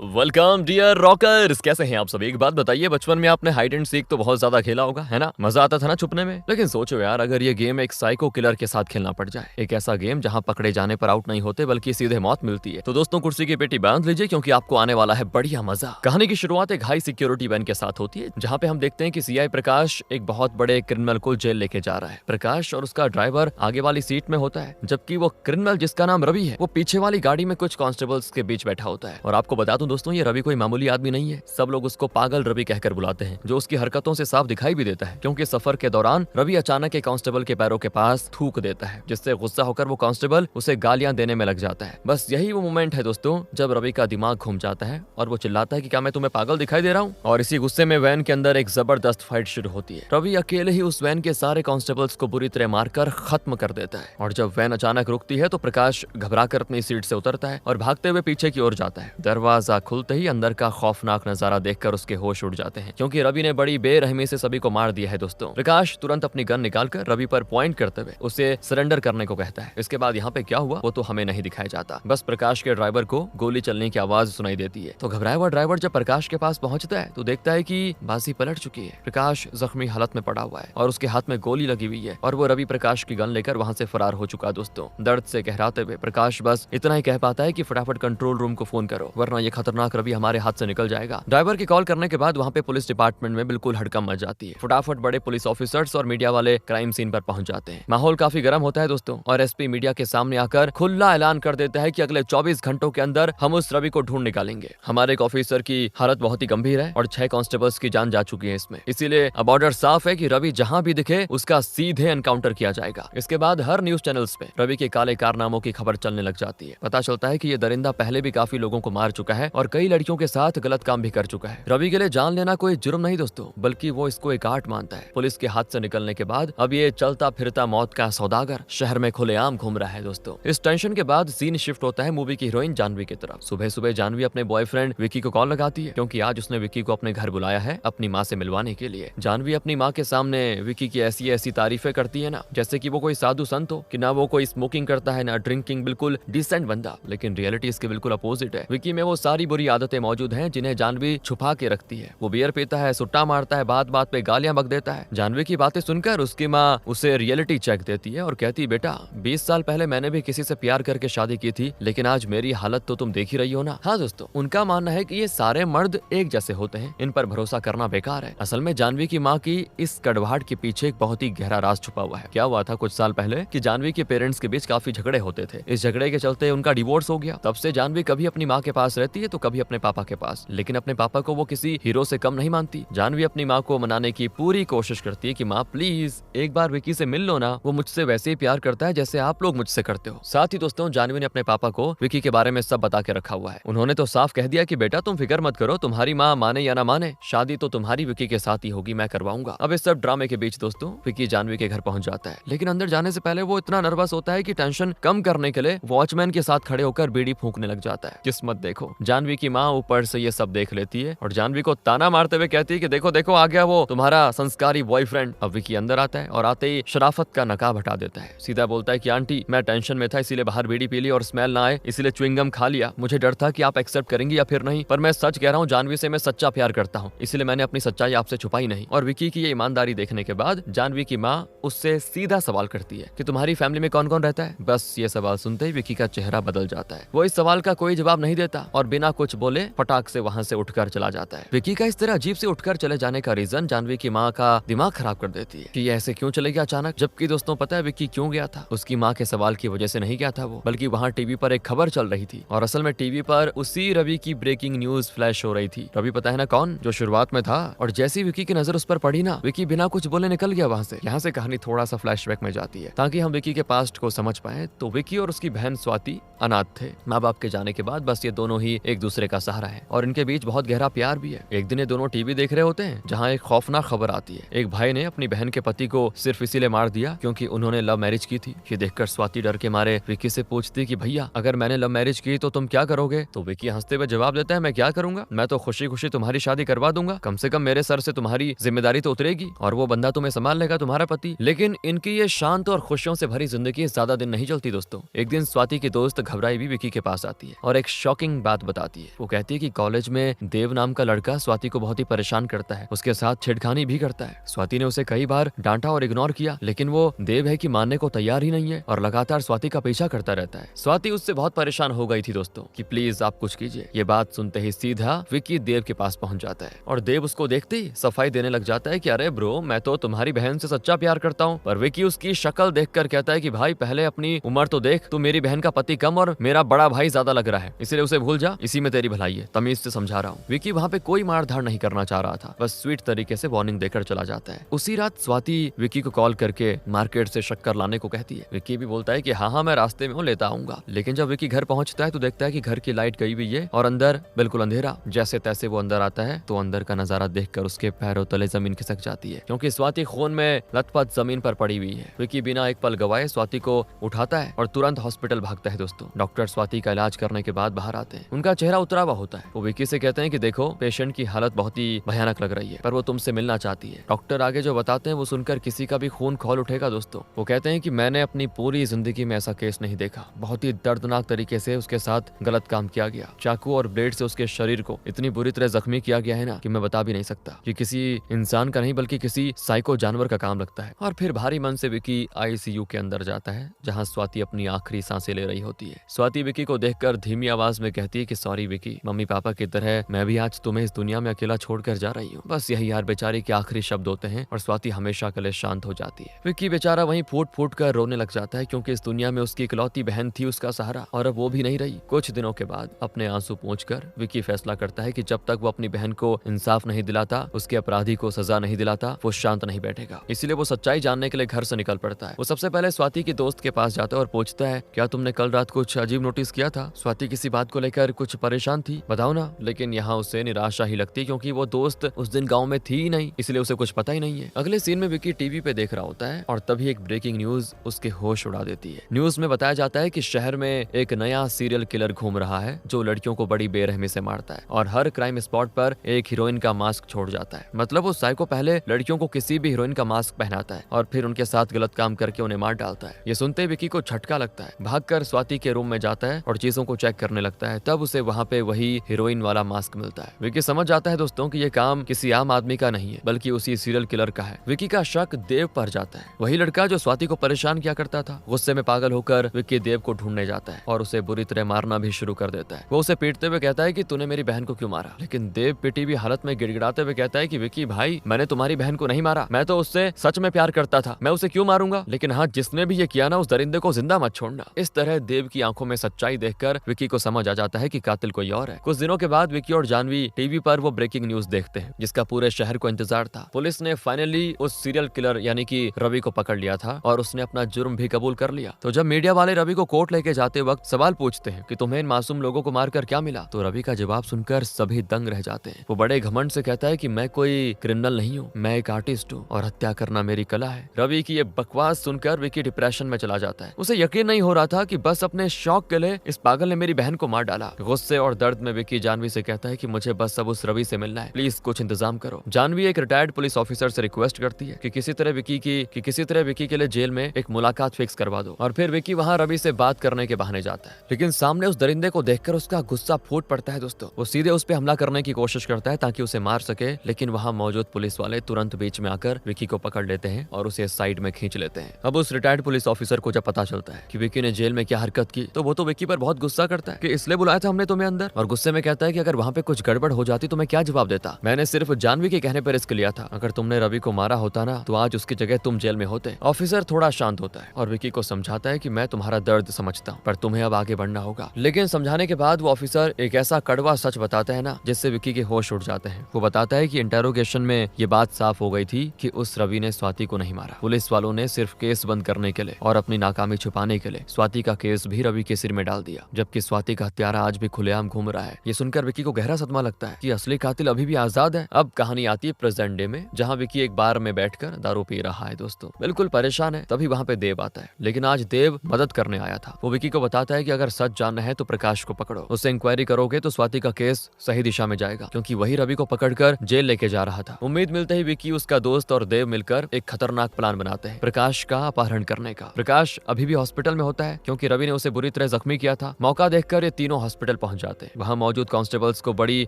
Welcome dear rockers, कैसे हैं आप सब। एक बात बताइए, बचपन में आपने हाइड एंड सीक तो बहुत ज्यादा खेला होगा, है ना। मजा आता था ना छुपने में। लेकिन सोचो यार, अगर ये गेम एक साइको किलर के साथ खेलना पड़ जाए, एक ऐसा गेम जहां पकड़े जाने पर आउट नहीं होते बल्कि सीधे मौत मिलती है, तो दोस्तों कुर्सी की पेटी बांध लीजिए क्योंकि आपको आने वाला है बढ़िया मजा। कहानी की शुरुआत एक हाई सिक्योरिटी वैन के साथ होती है, जहाँ पे हम देखते हैं कि सीआई प्रकाश एक बहुत बड़े क्रिमिनल को जेल लेके जा रहा है। प्रकाश और उसका ड्राइवर आगे वाली सीट में होता है, जबकि वो क्रिमिनल जिसका नाम रवि है वो पीछे वाली गाड़ी में कुछ कांस्टेबल्स के बीच बैठा होता है। और आपको बता दूं दोस्तों, ये रवि कोई मामूली आदमी नहीं है। सब लोग उसको पागल रवि कहकर बुलाते हैं, जो उसकी हरकतों से साफ दिखाई भी देता है, क्योंकि सफर के दौरान रवि अचानक एक कांस्टेबल के पैरों के पास थूक देता है, जिससे गुस्सा होकर वो कांस्टेबल उसे गालियां देने में लग जाता है। बस यही वो मोमेंट है दोस्तों जब रवि का दिमाग घूम जाता है और वो चिल्लाता है कि क्या मैं तुम्हें पागल दिखाई दे रहा हूँ। और इसी गुस्से में वैन के अंदर एक जबरदस्त फाइट शुरू होती है। रवि अकेले ही उस वैन के सारे कांस्टेबल्स को बुरी तरह मारकर खत्म कर देता है। और जब वैन अचानक रुकती है तो प्रकाश घबराकर अपनी सीट से उतरता है और भागते हुए पीछे की ओर जाता है। दरवाजा खुलते ही अंदर का खौफनाक नजारा देखकर उसके होश उड़ जाते हैं, क्योंकि रवि ने बड़ी बेरहमी से सभी को मार दिया है दोस्तों। प्रकाश तुरंत अपनी गन निकालकर रवि पर पॉइंट करते हुए उसे सरेंडर करने को कहता है। इसके बाद यहाँ पे क्या हुआ वो तो हमें नहीं दिखाया जाता, बस प्रकाश के ड्राइवर को गोली चलने की आवाज सुनाई देती है। तो घबराया हुआ ड्राइवर जब प्रकाश के पास पहुंचता है तो देखता है कि बाजी पलट चुकी है। प्रकाश जख्मी हालत में पड़ा हुआ है और उसके हाथ में गोली लगी हुई है, और वो रवि प्रकाश की गन लेकर वहां से फरार हो चुका दोस्तों। दर्द से कहराते हुए प्रकाश बस इतना ही कह पाता है कि फटाफट कंट्रोल रूम को फोन करो, वरना ये खतरनाक रवि हमारे हाथ से निकल जाएगा। ड्राइवर की कॉल करने के बाद वहाँ पे पुलिस डिपार्टमेंट में बिल्कुल हड़कंप मच जाती है। फटाफट बड़े पुलिस ऑफिसर्स और मीडिया वाले क्राइम सीन पर पहुंच जाते हैं। माहौल काफी गर्म होता है दोस्तों, और एसपी मीडिया के सामने आकर खुला ऐलान कर देता है कि अगले 24 घंटों के अंदर हम उस रवि को ढूंढ निकालेंगे। हमारे एक ऑफिसर की हालत बहुत ही गंभीर है और 6 कांस्टेबल्स की जान जा चुकी है इसमें, इसीलिए अब ऑर्डर साफ है कि रवि जहां भी दिखे उसका सीधे एनकाउंटर किया जाएगा। इसके बाद हर न्यूज चैनल्स पे रवि के काले कारनामों की खबर चलने लग जाती है। पता चलता है कि ये दरिंदा पहले भी काफी लोगों को मार चुका है और कई लड़कियों के साथ गलत काम भी कर चुका है। रवि के लिए जान लेना कोई जुर्म नहीं दोस्तों, बल्कि वो इसको एक आर्ट मानता है। पुलिस के हाथ से निकलने के बाद अब ये चलता फिरता मौत का सौदागर शहर में खुलेआम घूम रहा है दोस्तों। इस टेंशन के बाद सीन शिफ्ट होता है मूवी की हीरोइन जानवी की तरफ। सुबह सुबह जानवी अपने बॉयफ्रेंड विकी को कॉल लगाती है, क्योंकि आज उसने विकी को अपने घर बुलाया है अपनी माँ से मिलवाने के लिए। जानवी अपनी माँ के सामने विकी की ऐसी ऐसी तारीफें करती है ना, जैसे कि वो कोई साधु संत हो, कि ना वो कोई स्मोकिंग करता है ना ड्रिंकिंग, बिल्कुल डिसेंट बंदा। लेकिन रियलिटी इसके बिल्कुल अपोजिट है। विकी में वो सारी बुरी आदतें मौजूद हैं जिन्हें जानवी छुपा के रखती है। वो बियर पीता है, सुट्टा मारता है, बात बात पे गालियां बक देता है। जानवी की बातें सुनकर उसकी माँ उसे रियलिटी चेक देती है और कहती, बेटा 20 साल पहले मैंने भी किसी से प्यार करके शादी की थी, लेकिन आज मेरी हालत तो तुम देख ही रही हो ना। हाँ दोस्तों, उनका मानना है कि ये सारे मर्द एक जैसे होते हैं, इन पर भरोसा करना बेकार है। असल में जानवी की माँ की इस कड़वाहट के पीछे एक बहुत ही गहरा राज छुपा हुआ है। क्या हुआ था कुछ साल पहले कि जानवी के पेरेंट्स के बीच काफी झगड़े होते थे। इस झगड़े के चलते उनका डिवोर्स हो गया। तब से जानवी कभी अपनी माँ के पास रहती है तो कभी अपने पापा के पास, लेकिन अपने पापा को वो किसी हीरो से कम नहीं मानती। जानवी अपनी माँ को मनाने की पूरी कोशिश करती है कि माँ प्लीज एक बार विकी से मिल लो ना, वो मुझसे वैसे ही प्यार करता है जैसे आप लोग मुझसे करते हो। साथ ही दोस्तों जानवी ने अपने पापा को विकी के बारे में सब बता के रखा हुआ है। उन्होंने तो साफ कह दिया कि बेटा तुम फिक्र मत करो, तुम्हारी माँ माने या ना माने, शादी तो तुम्हारी विकी के साथ ही होगी, मैं करवाऊंगा। अब इस सब ड्रामे के बीच दोस्तों विकी जानवी के घर पहुंच जाता है, लेकिन अंदर जाने से पहले वो इतना नर्वस होता है कि टेंशन कम करने के लिए वॉचमैन के साथ खड़े होकर बीड़ी फूंकने लग जाता है। किस्मत देखो, जानवी की माँ ऊपर से ये सब देख लेती है और जानवी को ताना मारते हुए कहती है कि देखो देखो आ गया वो तुम्हारा संस्कारी बॉयफ्रेंड। अब विकी अंदर आता है और आते ही शराफत का नकाब हटा देता है। सीधा बोलता है कि आंटी मैं टेंशन में था इसीलिए बाहर बीड़ी पी ली और स्मेल ना आए इसीलिए च्युइंगम खा लिया। मुझे डर था कि आप एक्सेप्ट करेंगी या फिर नहीं, पर मैं सच कह रहा हूँ, जानवी से मैं सच्चा प्यार करता हूँ, इसलिए मैंने अपनी सच्चाई आपसे छुपाई नहीं। और विकी की ये ईमानदारी देखने के बाद जानवी की माँ उससे सीधा सवाल करती है कि तुम्हारी फैमिली में कौन कौन रहता है। बस ये सवाल सुनते ही विकी का चेहरा बदल जाता है। वो इस सवाल का कोई जवाब नहीं देता और बिना कुछ बोले फटाक से वहाँ से उठकर चला जाता है। विकी का इस तरह अजीब से उठकर चले जाने का रीजन जानवी की माँ का दिमाग खराब कर देती है कि ये ऐसे क्यों चले गया अचानक। जबकि दोस्तों पता है विकी क्यों गया था? उसकी माँ के सवाल की वजह से नहीं गया था वो, बल्कि वहाँ टीवी पर एक खबर चल रही थी और असल में टीवी पर उसी रवि की ब्रेकिंग न्यूज फ्लैश हो रही थी। रवि पता है ना कौन, जो शुरुआत में था। और जैसी विकी की नजर उस पर पड़ी ना, विकी बिना कुछ बोले निकल गया वहाँ से। यहाँ से कहानी थोड़ा सा फ्लैशबैक में जाती है ताकि हम विकी के पास्ट को समझ पाए। तो विकी और उसकी बहन स्वाति अनाथ थे। माँ बाप के जाने के बाद बस ये दोनों ही एक दूसरे का सहारा है और इनके बीच बहुत गहरा प्यार भी है। एक दिन ये दोनों टीवी देख रहे होते हैं जहाँ एक खौफनाक खबर आती है। एक भाई ने अपनी बहन के पति को सिर्फ इसीलिए मार दिया क्योंकि उन्होंने लव मैरिज की थी। ये देखकर स्वाति डर के मारे विकी से पूछती कि भैया अगर मैंने लव मैरिज की तो तुम क्या करोगे? तो विकी हंसते हुए जवाब देता है, मैं क्या करूंगा, मैं तो खुशी खुशी तुम्हारी शादी करवा दूंगा, कम से कम मेरे सर से तुम्हारी जिम्मेदारी तो उतरेगी और वो बंदा तुम्हें संभाल लेगा, तुम्हारा पति। लेकिन इनकी ये शांत और खुशियों से भरी जिंदगी ज्यादा दिन नहीं चलती दोस्तों। एक दिन स्वाति की दोस्त घबराई भी विकी के पास आती है और एक शॉकिंग बात बताती बताती है। वो कहती है कि कॉलेज में देव नाम का लड़का स्वाति को बहुत ही परेशान करता है, उसके साथ छेड़खानी भी करता है। स्वाति ने उसे कई बार डांटा और इग्नोर किया, लेकिन वो देव है कि मानने को तैयार ही नहीं है और लगातार स्वाति का पीछा करता रहता है। स्वाति उससे बहुत परेशान हो गई थी दोस्तों कि प्लीज आप कुछ कीजिए। ये बात सुनते ही सीधा विकी देव के पास पहुंच जाता है और देव उसको देखते ही सफाई देने लग जाता है कि अरे ब्रो, मैं तो तुम्हारी बहन से सच्चा प्यार करता हूँ। पर विकी उसकी शक्ल देखकर कहता है कि भाई पहले अपनी उम्र तो देख, तू मेरी बहन का पति कम और मेरा बड़ा भाई ज्यादा लग रहा है, इसलिए उसे भूल जा, इसी में तेरी भलाई है, तमीज से समझा रहा हूँ। विकी वहाँ पे कोई मारधाड़ नहीं करना चाह रहा था, बस स्वीट तरीके से वार्निंग देकर चला जाता है। उसी रात स्वाति विकी को कॉल करके मार्केट से शक्कर लाने को कहती है। विकी भी बोलता है कि हाँ मैं रास्ते में हूँ, लेता आऊंगा। लेकिन जब विकी घर पहुंचता है तो देखता है कि घर की लाइट गई हुई है और अंदर बिल्कुल अंधेरा। जैसे तैसे वो अंदर आता है तो अंदर का नजारा देखकर उसके पैरों तले जमीन खिसक जाती है, क्योंकि स्वाति खून में लथपथ जमीन पर पड़ी हुई है। विकी बिना एक पल गवाए स्वाति को उठाता है और तुरंत हॉस्पिटल भागता है दोस्तों। डॉक्टर स्वाति का इलाज करने के बाद बाहर आते हैं। उनका चेहरा उतरा हुआ होता है। वो विकी से कहते हैं कि देखो, पेशेंट की हालत बहुत ही भयानक लग रही है, पर वो तुमसे मिलना चाहती है। डॉक्टर आगे जो बताते हैं वो सुनकर किसी का भी खून खौल उठेगा दोस्तों। वो कहते हैं कि मैंने अपनी पूरी जिंदगी में ऐसा केस नहीं देखा, बहुत ही दर्दनाक तरीके से उसके साथ गलत काम किया गया। चाकू और ब्लेड से उसके शरीर को इतनी बुरी तरह जख्मी किया गया है ना कि मैं बता भी नहीं सकता। ये किसी इंसान का नहीं बल्कि किसी साइको जानवर का काम लगता है। और फिर भारी मन से विकी आईसीयू के अंदर जाता है, जहाँ स्वाति अपनी आखिरी सांसें ले रही होती है। स्वाति विकी को देखकर धीमी आवाज में कहती है कि सॉरी विकी, मम्मी पापा की तरह मैं भी आज तुम्हें इस दुनिया में अकेला छोड़कर जा रही हूँ। बस यही यार बेचारी के आखिरी शब्द होते हैं और स्वाति हमेशा के लिए शांत हो जाती है। विकी बेचारा वहीं फूट फूट कर रोने लग जाता है, क्योंकि इस दुनिया में उसकी इकलौती बहन थी उसका सहारा, और अब वो भी नहीं रही। कुछ दिनों के बाद अपने आंसू पोंछकर विकी फैसला करता है कि जब तक वो अपनी बहन को इंसाफ नहीं दिलाता, उसके अपराधी को सजा नहीं दिलाता, वो शांत नहीं बैठेगा। इसलिए वो सच्चाई जानने के लिए घर से निकल पड़ता है। वो सबसे पहले स्वाति की दोस्त के पास जाता है और पूछता है, क्या तुमने कल रात कुछ अजीब नोटिस किया था? स्वाति किसी बात को लेकर कुछ परेशान थी, बताओ ना। लेकिन यहाँ उसे निराशा ही लगती, क्योंकि वो दोस्त उस दिन गाँव में थी ही नहीं, इसलिए उसे कुछ पता ही नहीं है। अगले सीन में विकी टीवी पे देख रहा होता है और तभी एक ब्रेकिंग न्यूज उसके होश उड़ा देती है। न्यूज में बताया जाता है कि शहर में एक नया सीरियल किलर घूम रहा है जो लड़कियों को बड़ी बेरहमी से मारता है और हर क्राइम स्पॉट पर एक हीरोइन का मास्क छोड़ जाता है। मतलब वो साइको पहले लड़कियों को किसी भी हीरोइन का मास्क पहनाता है और फिर उनके साथ गलत काम करके उन्हें मार डालता है। ये सुनते विकी को झटका लगता है, भागकर स्वाति के रूम में जाता है और चीजों को चेक करने लगता है। तब उसे वहाँ पे वही हीरोइन वाला मास्क मिलता है। विकी समझ जाता है दोस्तों कि ये काम किसी आम आदमी का नहीं है, बल्कि उसी सीरियल किलर का है। विकी का शक देव पर जाता है, वही लड़का जो स्वाति को परेशान किया करता था। गुस्से में पागल होकर विकी देव को ढूंढने जाता है और उसे बुरी तरह मारना भी शुरू कर देता है। वो उसे पीटते हुए कहता है कि तूने मेरी बहन को क्यों मारा? लेकिन देव पिटी हुई हालत में गिड़गिड़ाते हुए कहता है कि विकी भाई, मैंने तुम्हारी बहन को नहीं मारा, मैं तो उससे सच में प्यार करता था, मैं उसे क्यों मारूंगा? लेकिन हाँ, जिसने भी ये किया ना, उस दरिंदे को जिंदा मत छोड़ना। इस तरह देव की आंखों में सच्चाई देखकर विकी को समझ आ जाता है कि कातिल कोई और है। कुछ दिनों के बाद विकी और जानवी टीवी पर वो ब्रेकिंग न्यूज देखते हैं जिसका पूरे शहर को इंतजार था। पुलिस ने फाइनली उस सीरियल किलर यानी कि रवि को पकड़ लिया था और उसने अपना जुर्म भी कबूल कर लिया। तो जब मीडिया वाले रवि को कोर्ट लेके जाते वक्त सवाल पूछते हैं कि तुम्हें इन मासूम लोगों को मारकर क्या मिला, तो रवि का जवाब सुनकर सभी दंग रह जाते हैं। वो बड़े घमंड से कहता है कि मैं कोई क्रिमिनल नहीं हूँ, मैं एक आर्टिस्ट हूँ और हत्या करना मेरी कला है। रवि की ये बकवास सुनकर विकी डिप्रेशन में चला जाता है। उसे यकीन नहीं हो रहा था कि बस अपने शौक के लिए इस पागल ने मेरी बहन को मार डाला। गुस्से और दर्द में विकी जानवी से कहता है कि मुझे बस अब उस रवि से मिलना है, प्लीज कुछ इंतजाम करो। जानवी एक रिटायर्ड पुलिस ऑफिसर से रिक्वेस्ट करती है कि किसी तरह विकी के लिए जेल में एक मुलाकात फिक्स करवा दो। और फिर विकी वहाँ रवि से बात करने के बहाने जाता है, लेकिन सामने उस दरिंदे को देखकर उसका गुस्सा फूट पड़ता है दोस्तों। वो सीधे उस पे हमला करने की कोशिश करता है ताकि उसे मार सके, लेकिन वहाँ मौजूद पुलिस वाले तुरंत बीच में आकर विकी को पकड़ लेते हैं और उसे साइड में खींच लेते हैं। अब उस रिटायर्ड पुलिस ऑफिसर को जब पता चलता है कि विकी ने जेल में क्या हरकत की, तो वो तो विकी पर बहुत गुस्सा करता है कि इसलिए बुलाया था हमने तुम्हें अंदर, और गुस्से में कहता है कि अगर वहाँ पे कुछ गड़बड़ हो जाती तो मैं क्या जवाब देता? मैंने सिर्फ जानवी के कहने पर रिस्क लिया था, अगर तुमने रवि को मारा होता ना तो आज उसकी जगह तुम जेल में होते। ऑफिसर थोड़ा शांत होता है और विकी को समझाता है कि मैं तुम्हारा दर्द समझता हूँ, पर तुम्हें अब आगे बढ़ना होगा। लेकिन समझाने के बाद वो ऑफिसर एक ऐसा कड़वा सच बताता है ना, जिससे विकी के होश उड़ जाते हैं। वो बताता है कि इंटेरोगेशन में ये बात साफ हो गई थी कि उस रवि ने स्वाति को नहीं मारा। पुलिस वालों ने सिर्फ केस बंद करने के लिए और अपनी नाकामी छुपाने के लिए स्वाति का केस भी रवि के सिर में डाल दिया, जबकि स्वाति का हत्यारा आज भी खुलेआम घूम रहा है। ये सुनकर विकी को गहरा सदमा लगता है कि असली कातिल अभी भी आजाद है। अब कहानी आती है प्रेजेंट डे में, जहाँ विकी एक बार में बैठकर दारू पी रहा है दोस्तों, बिल्कुल परेशान है। तभी वहाँ पे देव आता है, लेकिन आज देव मदद करने आया था। वो विकी को बताता है कि अगर सच जानना है तो प्रकाश को पकड़ो, उससे इंक्वायरी करोगे तो स्वाति का केस सही दिशा में जाएगा, क्योंकि वही रवि को पकड़कर जेल लेके जा रहा था। उम्मीद मिलते ही विकी, उसका दोस्त और देव मिलकर एक खतरनाक प्लान बनाते हैं प्रकाश का अपहरण करने का। प्रकाश अभी भी हॉस्पिटल में होता है क्योंकि रवि ने उसे बुरी तरह जख्मी किया था। मौका देखकर ये तीनों हॉस्पिटल पहुंच पहुंच जाते हैं। वहाँ मौजूद कांस्टेबल्स को बड़ी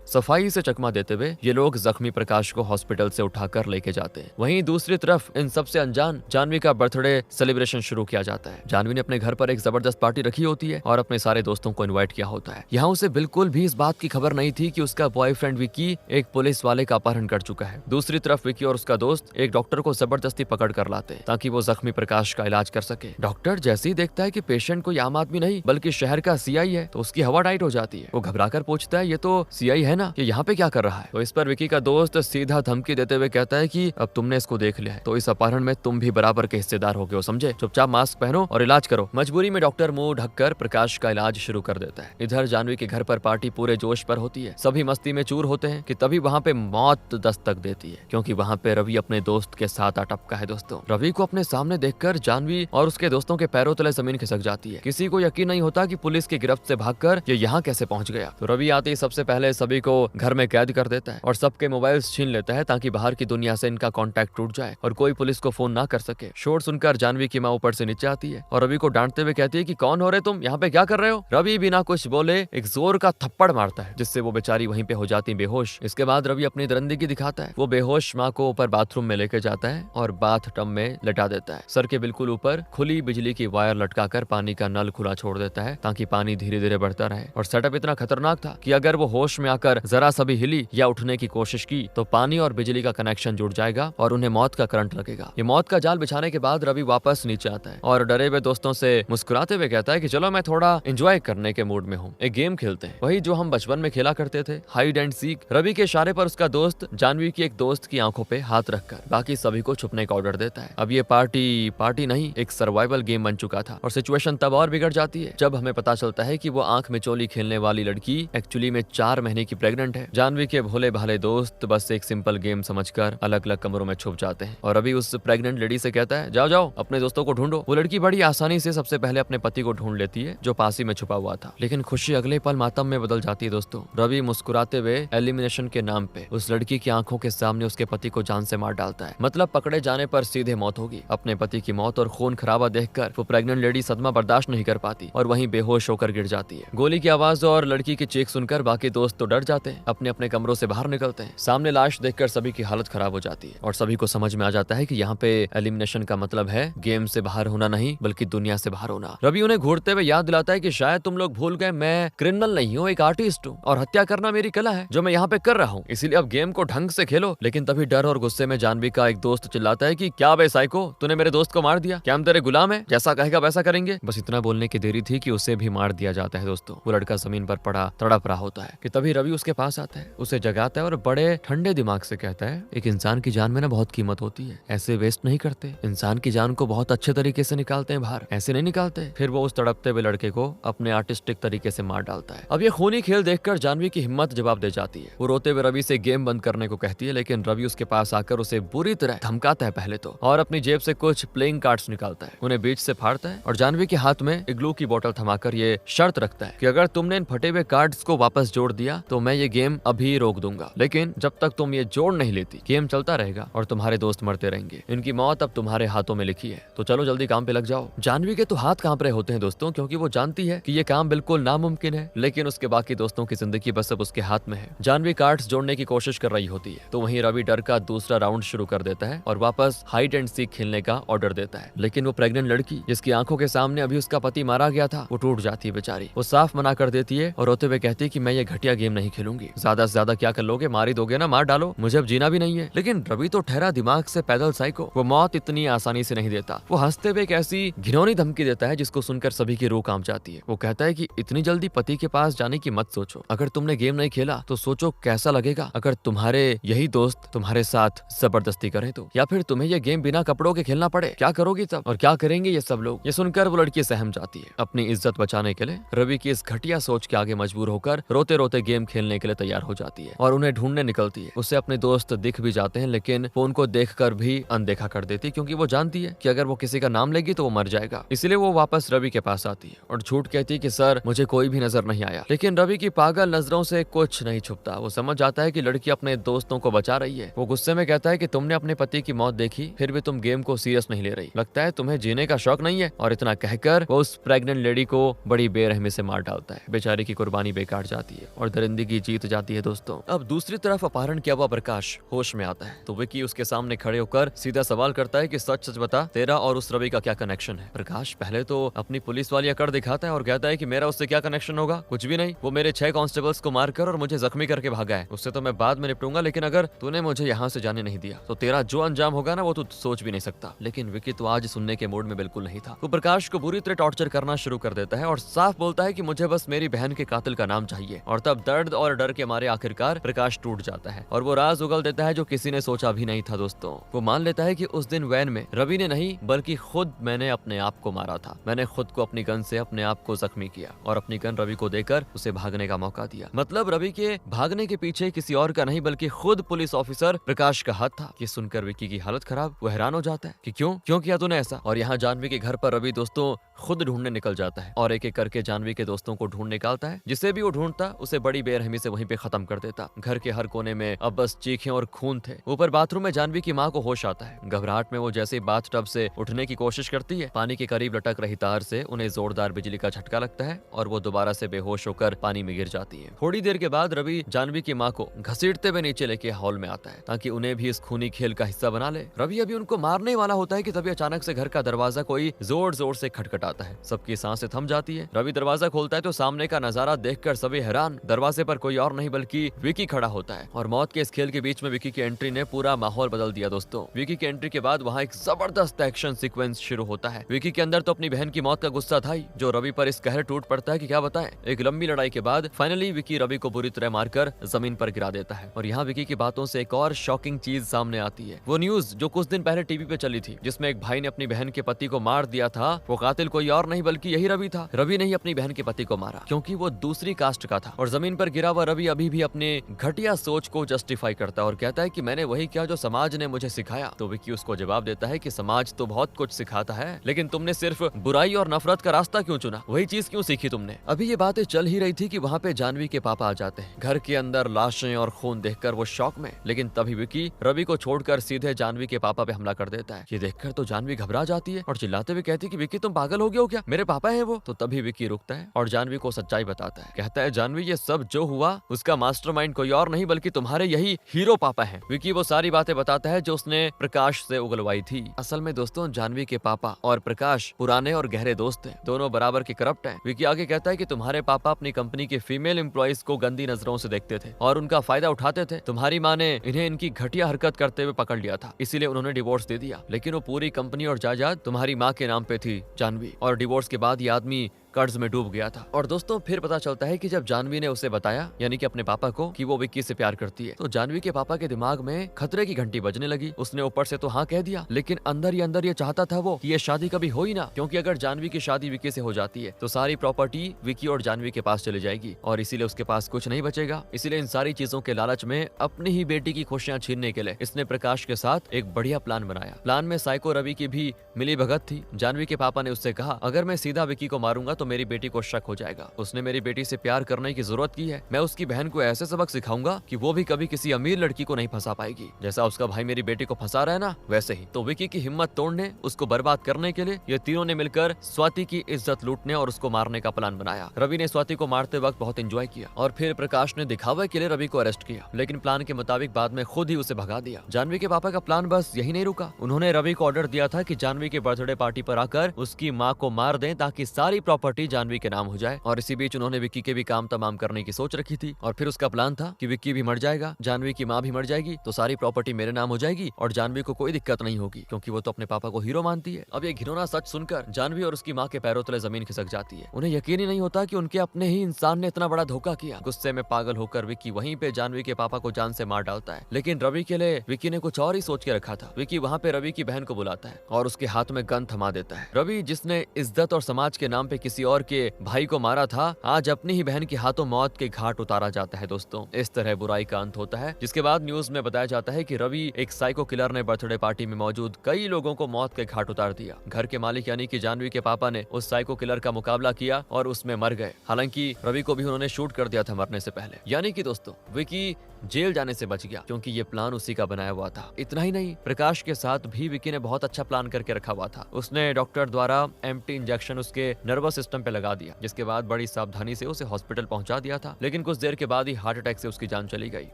सफाई से चकमा देते हुए ये लोग जख्मी प्रकाश को हॉस्पिटल से उठाकर लेके जाते हैं। वहीं दूसरी तरफ इन सबसे अनजान जानवी का बर्थडे सेलिब्रेशन शुरू किया जाता है। जानवी ने अपने घर पर एक जबरदस्त पार्टी रखी होती है और अपने सारे दोस्तों को इन्वाइट किया होता है। यहाँ उसे बिल्कुल भी इस बात की खबर नहीं थी कि उसका बॉयफ्रेंड विकी एक पुलिस वाले का अपहरण कर चुका है। दूसरी तरफ विकी और उसका दोस्त एक डॉक्टर को जबरदस्ती पकड़ कर लाते हैं ताकि वो जख्मी प्रकाश का इलाज कर सके। डॉक्टर जैसे ही देखता है कि पेशेंट कोई आम आदमी नहीं बल्कि शहर का सीआई है तो उसकी हवा टाइट हो जाती है। वो घबराकर पूछता है, ये तो सीआई है ना, ये यहाँ पे क्या कर रहा है? तो इस पर विकी का दोस्त सीधा धमकी देते हुए कहता है कि अब तुमने इसको देख लिया है तो इस अपहरण में तुम भी बराबर के हिस्सेदार हो गए हो, समझे? चुपचाप मास्क पहनो और इलाज करो। मजबूरी में डॉक्टर मुंह ढककर प्रकाश का इलाज शुरू कर देता है। इधर जानवी के घर पर पार्टी पूरे जोश पर होती है। सभी मस्ती में चूर होते हैं कि तभी वहाँ पे मौत दस्तक देती है, क्योंकि वहाँ पे रवि अपने दोस्त के साथ अटपका है। दोस्तों, रवि को अपने सामने देखकर जानवी और उसके दोस्तों के पैरों तले जमीन खिसक जाती है। किसी को यकीन नहीं होता कि पुलिस की गिरफ्त से भागकर ये यहाँ कैसे पहुंच गया। तो रवि आते ही सबसे पहले सभी को घर में कैद कर देता है और सबके मोबाइल छीन लेता है ताकि बाहर की दुनिया से इनका कॉन्टैक्ट टूट जाए और कोई पुलिस को फोन ना कर सके। शोर सुनकर जानवी की माँ ऊपर से नीचे आती है और रवि को डांटते हुए कहती है कि कौन हो रहे तुम, यहाँ पे क्या कर रहे हो? रवि बिना कुछ बोले एक जोर का थप्पड़ मारता है जिससे वो बेचारी वहीं पे हो जाती है बेहोश। इसके बाद रवि अपनी दरिंदगी दिखाता है। वो बेहोश माँ को ऊपर बाथरूम में लेके जाता है और बाथ टब में लटा देता है। सर के बिल्कुल ऊपर खुली बिजली की वायर लटकाकर पानी का नल खुला छोड़ देता है ताकि पानी धीरे धीरे बढ़ता रहे। और सेटअप इतना खतरनाक था कि अगर वो होश में आकर जरा सा भी हिली या उठने की कोशिश की तो पानी और बिजली का कनेक्शन जुड़ जाएगा और उन्हें मौत का करंट लगेगा। ये मौत का जाल बिछाने के बाद रवि वापस नीचे आता है और डरे हुए दोस्तों से मुस्कुराते हुए कहता है कि चलो मैं थोड़ा एंजॉय करने के मूड में हूँ, एक गेम खेलते हैं, वही जो हम बचपन में खेला करते थे, हाइड एंड सीक। रवि के इशारे पर उसका दोस्त जानवी की एक दोस्त की आंखों पे हाथ रखकर बाकी सभी को छुपने का ऑर्डर देता है। अब ये पार्टी नहीं एक सर्वाइवल गेम बन चुका था और सिचुएशन तब और बिगड़ जाती है जब हमें पता चलता है कि वो आंख में चोली खेलने वाली लड़की एक्चुअली में 4 महीने की प्रेग्नेंट है। जानवी के भोले भाले दोस्त बस एक सिंपल गेम समझकर अलग अलग कमरों में छुप जाते हैं और अभी उस प्रेग्नेंट लेडी से कहता है, जाओ जाओ अपने दोस्तों को ढूंढो। वो लड़की बड़ी आसानी से सबसे पहले अपने पति को ढूंढ लेती है जो पास ही में छुपा हुआ था, लेकिन खुशी अगले पल मातम में बदल जाती है। दोस्तों, रवि मुस्कुराते हुए एलिमिनेशन के नाम पे उस लड़की की आंखों के सामने उसके पति को जान से मार डालता है। मतलब पकड़े जाने पर सीधे मौत होगी। अपने पति की मौत और खून खराबा देखकर वो प्रेग्नेंट लेडी सदमा बर्दाश्त नहीं कर पाती और वहीं बेहोश होकर गिर जाती है। गोली की आवाज और लड़की की चीख सुनकर बाकी दोस्त तो डर जाते हैं, अपने अपने कमरों से बाहर निकलते हैं। सामने लाश देखकर सभी की हालत खराब हो जाती है और सभी को समझ में आ जाता है कि यहाँ पे एलिमिनेशन का मतलब है गेम से बाहर होना नहीं बल्कि दुनिया से बाहर होना। रवि उन्हें घूरते हुए याद दिलाता है कि शायद तुम लोग भूल गए मैं क्रिमिनल नहीं हूँ, एक आर्टिस्ट हूँ और हत्या करना मेरी कला है जो मैं यहाँ पे कर रहा हूँ, इसीलिए अब गेम को ढंग से खेलो। लेकिन तभी डर और गुस्से में जानवी का एक दोस्त चिल्लाता है कि क्या बे साइको, तूने मेरे दोस्त को मार दिया, क्या हम तेरे गुलाम है, जैसा कहेगा वैसा करेंगे। बस इतना बोलने की देरी थी कि उसे भी मार दिया जाता है। दोस्तों, वो लड़का जमीन पर पड़ा तड़प रहा होता है कि तभी रवि उसके पास आता है, उसे जगाता है और बड़े ठंडे दिमाग से कहता है, एक इंसान की जान में ना बहुत कीमत होती है, ऐसे वेस्ट नहीं करते, इंसान की जान को बहुत अच्छे तरीके से निकालते हैं बाहर, ऐसे नहीं निकालते। फिर वो उस तड़पते हुए लड़के को अपने आर्टिस्टिक तरीके से मार डालता है। अब ये खूनी खेल देखकर जानवी की हिम्मत जवाब दे जाती है। वो रोते हुए रवि से गेम बंद करने को कहती है, लेकिन रवि उसके पास आकर उसे बुरी तरह धमकाता है पहले तो, और अपनी जेब से कुछ प्लेइंग कार्ड्स निकालता है, उन्हें बीच से फाड़ता है और जानवी के हाथ में एक ग्लू की बोतल थमाकर ये शर्त रखता है कि अगर तुमने इन फटे हुए कार्ड्स को वापस जोड़ दिया तो मैं ये गेम अभी रोक दूंगा, लेकिन जब तक तुम ये जोड़ नहीं लेती गेम चलता रहेगा और तुम्हारे दोस्त मरते रहेंगे। इनकी मौत अब तुम्हारे हाथों में लिखी है, तो चलो जल्दी काम पे लग जाओ। जानवी के तो हाथ कांप रहे होते हैं दोस्तों, क्योंकि वो जानती है कि ये काम बिल्कुल नामुमकिन है, लेकिन उसके बाकी दोस्तों की जिंदगी बस अब उसके हाथ में है। जानवी कार्ड्स जोड़ने की कोशिश कर रही होती है तो वहीं रवि डर का दूसरा राउंड शुरू कर देता है और वापस हाइड एंड सीक खेलने का ऑर्डर देता है। लेकिन वो प्रेग्नेंट लड़की जिसकी आंखों के सामने अभी उसका पति मारा गया था वो टूट जाती है बेचारी। वो साफ मना कर देती है और रोते हुए कहती है कि मैं ये घटिया गेम नहीं खेलूंगी, ज्यादा से ज्यादा क्या कर लोगे, मार ही दोगे ना, मार डालो, मुझे अब जीना भी नहीं है। लेकिन रवि तो ठहरा दिमाग से पैदल साइको, वो मौत इतनी आसानी से नहीं देता। वो हंसते हुए एक ऐसी घिनौनी धमकी देता है जिसको सुनकर सभी की रूह कांप जाती है। वो कहता है कि इतनी जल्दी पति के पास जाने की मत सोचो, अगर तुमने गेम नहीं खेला तो सोचो कैसा लगेगा अगर तुम्हारे यही दोस्त तुम्हारे साथ जबरदस्ती करें तो, या फिर तुम्हें ये गेम बिना कपड़ों के खेलना पड़े, क्या करोगी तब और क्या करेंगे ये सब लोग। ये सुनकर वो लड़की सहम जाती है। अपनी इज्जत बचाने के लिए रवि की इस घटिया सोच के आगे मजबूर होकर रोते रोते गेम खेलने के लिए तैयार हो जाती है और उन्हें ढूंढने निकलती है। उससे अपने दोस्त दिख भी जाते हैं लेकिन फोन को देखकर भी अनदेखा कर देती, क्योंकि वो जानती है कि अगर वो किसी का नाम लेगी तो वो मर जाएगा। इसलिए वो वापस रवि के पास आती है और झूठ कहती है कि सर मुझे कोई भी नजर नहीं आया। लेकिन रवि की पागल नजरों से कुछ नहीं छुपता। वो समझ जाता है कि लड़की अपने दोस्तों को बचा रही है। वो गुस्से में कहता है कि तुमने अपने पति की मौत देखी फिर भी तुम गेम को सीरियस नहीं ले रही, लगता है तुम्हें जीने का शौक नहीं है। और इतना कहकर वो उस प्रेग्नेंट लेडी को बड़ी बेरहमी से मार डालता है। बेचारी बेचारे की कुर्बानी बेकार जाती है और दरिंदगी जीत जाती है दोस्तों। अब दूसरी तरफ अपहरण किया हुआ प्रकाश होश में आता है तो विकी उसके सामने खड़े होकर सीधा सवाल करता है कि सच सच बता, तेरा और उस रवि का क्या कनेक्शन है। प्रकाश पहले तो अपनी पुलिस वाली अकड़ दिखाता है और कहता है कि मेरा उससे क्या कनेक्शन होगा, कुछ भी नहीं। वो मेरे 6 कांस्टेबल्स को मारकर और मुझे जख्मी करके भागा है, उससे तो मैं बाद में निपटूंगा, लेकिन अगर तूने मुझे यहाँ से जाने नहीं दिया तो तेरा जो अंजाम होगा ना वो तू सोच भी नहीं सकता। लेकिन विकी तो आज सुनने के मूड में बिल्कुल नहीं था। वो प्रकाश को बुरी तरह टॉर्चर करना शुरू कर देता है और साफ बोलता है कि मुझे बस मेरी बहन के कातिल का नाम चाहिए। और तब दर्द और डर के मारे आखिरकार प्रकाश टूट जाता है और वो राज उगल देता है जो किसी ने सोचा भी नहीं था दोस्तों। वो मान लेता है कि उस दिन वैन में रवि ने नहीं बल्कि खुद मैंने अपने आप को मारा था। मैंने खुद को अपनी गन से अपने आप को जख्मी किया और अपनी गन रवि को देकर उसे भागने का मौका दिया। मतलब रवि के भागने के पीछे किसी और का नहीं बल्कि खुद पुलिस ऑफिसर प्रकाश का हाथ था। ये सुनकर विकी की हालत खराब, वो हैरान हो जाता है कि क्यों किया तूने ऐसा। और यहाँ जानवी के घर पर रवि दोस्तों खुद ढूंढने निकल जाता है और एक एक करके जानवी के दोस्तों को ढूंढ निकालता है। जिसे भी वो ढूंढता उसे बड़ी बेरहमी से वहीं पे खत्म कर देता। घर के हर कोने में अब बस चीखें और खून थे। ऊपर बाथरूम में जानवी की माँ को होश आता है। घबराहट में वो जैसे बाथटब से उठने की कोशिश करती है, पानी के करीब लटक रही तार से उन्हें जोरदार बिजली का झटका लगता है और वो दोबारा से बेहोश होकर पानी में गिर जाती है। थोड़ी देर के बाद रवि जानवी की माँ को घसीटते हुए नीचे लेके हॉल में आता है ताकि उन्हें भी इस खूनी खेल का हिस्सा बना ले। रवि अभी उनको मारने वाला होता है कि तभी अचानक से घर का दरवाजा कोई जोर जोर से खटखटाता है। सबकी सांसें थम जाती है। रवि दरवाजा खोलता है तो सामने का नजारा देखकर सभी हैरान। दरवाजे पर कोई और नहीं बल्कि विकी खड़ा होता है और मौत के इस खेल के बीच में विकी की एंट्री ने पूरा माहौल बदल दिया दोस्तों। विकी की एंट्री के बाद वहाँ एक जबरदस्त एक्शन सीक्वेंस शुरू होता है। विकी के अंदर तो अपनी बहन की मौत का गुस्सा था ही, जो रवि पर इस कहर टूट पड़ता है कि क्या बताएं। एक लंबी लड़ाई के बाद फाइनली विकी रवि को बुरी तरह मारकर जमीन पर गिरा देता है। और यहाँ विकी की बातों से एक और शॉकिंग चीज सामने आती है। वो न्यूज जो कुछ दिन पहले टीवी पे चली थी जिसमें एक भाई ने अपनी बहन के पति को मार दिया था, वो कातिल कोई और नहीं बल्कि यही रवि था। रवि ने ही अपनी बहन के पति को मारा क्योंकि वो दूसरी कास्ट का था। और जमीन पर गिरा हुआ रवि अभी भी अपने घटिया सोच को जस्टिफाई करता है और कहता है कि मैंने वही किया जो समाज ने मुझे सिखाया। तो विकी उसको जवाब देता है कि समाज तो बहुत कुछ सिखाता है, लेकिन तुमने सिर्फ बुराई और नफरत का रास्ता क्यों चुना, वही चीज क्यों सीखी तुमने। अभी ये बातें चल ही रही थी कि वहाँ पे जानवी के पापा आ जाते हैं। घर के अंदर लाशें और खून देखकर वो शॉक में, लेकिन तभी विकी रवि को छोड़कर सीधे जानवी के पापा पे हमला कर देता है। ये देखकर तो जानवी घबरा जाती है और चिल्लाते हुए कहती है कि विकी तुम पागल हो गए हो क्या, मेरे पापा हैं वो। तो तभी विकी रुकता है और जानवी को सच्चाई बताता है। कहता है जानवी ये सब जो हुआ उसका मास्टरमाइंड कोई और नहीं बल्कि तुम्हारे यही हीरो पापा हैं। विकी वो सारी बातें बताता है जो उसने प्रकाश से उगलवाई थी। असल में दोस्तों जानवी के पापा और प्रकाश पुराने और गहरे दोस्त हैं, दोनों बराबर के करप्ट हैं। विकी आगे कहता है कि तुम्हारे पापा अपनी कंपनी के फीमेल एम्प्लॉइज को गंदी नजरों से देखते थे और उनका फायदा उठाते थे। तुम्हारी माँ ने इन्हें इनकी घटिया हरकत करते हुए पकड़ लिया था, इसीलिए उन्होंने डिवोर्स दे दिया। लेकिन वो पूरी कंपनी और जायदाद तुम्हारी माँ के नाम पे थी जानवी, और डिवोर्स के बाद ये आदमी कर्ज में डूब गया था। और दोस्तों फिर पता चलता है कि जब जानवी ने उसे बताया यानी कि अपने पापा को कि वो विक्की से प्यार करती है, तो जानवी के पापा के दिमाग में खतरे की घंटी बजने लगी। उसने ऊपर से तो हाँ कह दिया, लेकिन अंदर ही अंदर ये चाहता था वो कि ये शादी कभी हो ही ना, क्योंकि अगर जानवी की शादी विक्की से हो जाती है तो सारी प्रॉपर्टी विक्की और जानवी के पास चली जाएगी और इसीलिए उसके पास कुछ नहीं बचेगा। इसीलिए इन सारी चीजों के लालच में अपनी ही बेटी की खुशियां छीनने के लिए इसने प्रकाश के साथ एक बढ़िया प्लान बनाया। प्लान में साइको रवि की भी मिली भगत थी। जानवी के पापा ने उससे कहा अगर मैं सीधा विक्की को मारूंगा तो मेरी बेटी को शक हो जाएगा, उसने मेरी बेटी से प्यार करने की जरूरत की है। मैं उसकी बहन को ऐसे सबक सिखाऊंगा कि वो भी कभी किसी अमीर लड़की को नहीं फंसा पाएगी, जैसा उसका भाई मेरी बेटी को फंसा रहा है ना वैसे ही। तो विक्की की हिम्मत तोड़ने, उसको बर्बाद करने के लिए ये तीनों ने मिलकर स्वाति की इज्जत लूटने और उसको मारने का प्लान बनाया। रवि ने स्वाति को मारते वक्त बहुत एंजॉय किया और फिर प्रकाश ने दिखावे के लिए रवि को अरेस्ट किया, लेकिन प्लान के मुताबिक बाद में खुद ही उसे भगा दिया। जानवी के पापा का प्लान बस यही नहीं रुका, उन्होंने रवि को ऑर्डर दिया था कि जानवी के बर्थडे पार्टी पर आकर उसकी माँ को मार दें ताकि सारी प्रॉपर्टी जानवी के नाम हो जाए। और इसी बीच उन्होंने विक्की के भी काम तमाम करने की सोच रखी थी। और फिर उसका प्लान था कि विक्की भी मर जाएगा, जानवी की माँ भी मर जाएगी, तो सारी प्रॉपर्टी मेरे नाम हो जाएगी और जानवी को कोई दिक्कत नहीं होगी क्योंकि वो तो अपने पापा को हीरो मानती है। अब ये घिनौना सच सुनकर जानवी और उसकी माँ के पैरों तले जमीन खिसक जाती है। उन्हें यकीन ही नहीं होता कि उनके अपने ही इंसान ने इतना बड़ा धोखा किया। गुस्से में पागल होकर विक्की वहीं पे जानवी के पापा को जान से मार डालता है, लेकिन रवि के लिए विक्की ने कुछ और ही सोच के रखा था। विक्की वहाँ पे रवि की बहन को बुलाता है और उसके हाथ में गन थमा देता है। रवि जिसने इज्जत और समाज के नाम पे किसी और के भाई को मारा था, आज अपनी ही बहन के हाथों मौत के घाट उतारा जाता है। दोस्तों इस तरह बुराई का अंत होता है, जिसके बाद न्यूज में बताया जाता है कि रवि एक साइको किलर ने बर्थडे पार्टी में मौजूद कई लोगों को मौत के घाट उतार दिया। घर के मालिक यानी कि जानवी के पापा ने उस साइको किलर का मुकाबला किया और उसमें मर गए। हालांकि रवि को भी उन्होंने शूट कर दिया था मरने से पहले। यानी कि दोस्तों विक्की जेल जाने से बच गया क्योंकि ये प्लान उसी का बनाया हुआ था। इतना ही नहीं, प्रकाश के साथ भी विकी ने बहुत अच्छा प्लान करके रखा हुआ था। उसने डॉक्टर द्वारा एम्प्टी इंजेक्शन उसके नर्वस सिस्टम पे लगा दिया, जिसके बाद बड़ी सावधानी से उसे हॉस्पिटल पहुंचा दिया था। लेकिन कुछ देर के बाद ही हार्ट अटैक से उसकी जान चली गई।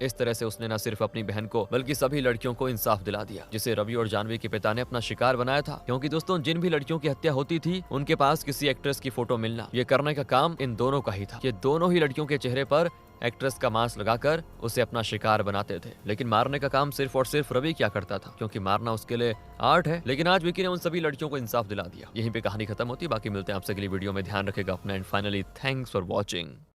इस तरह से उसने न सिर्फ अपनी बहन को बल्कि सभी लड़कियों को इंसाफ दिला दिया, जिसे रवि और जानवी के पिता ने अपना शिकार बनाया था। क्योंकि दोस्तों, जिन भी लड़कियों की हत्या होती थी उनके पास किसी एक्ट्रेस की फोटो मिलना, ये करने का काम इन दोनों का ही था। ये दोनों ही लड़कियों के चेहरे पर एक्ट्रेस का मास्क लगाकर उसे अपना शिकार बनाते थे। लेकिन मारने का काम सिर्फ और सिर्फ रवि क्या करता था, क्योंकि मारना उसके लिए आर्ट है। लेकिन आज विकी ने उन सभी लड़कियों को इंसाफ दिला दिया। यहीं पे कहानी खत्म होती है। बाकी मिलते हैं आपसे अगली वीडियो में। ध्यान रखेगा अपना and finally thanks for watching.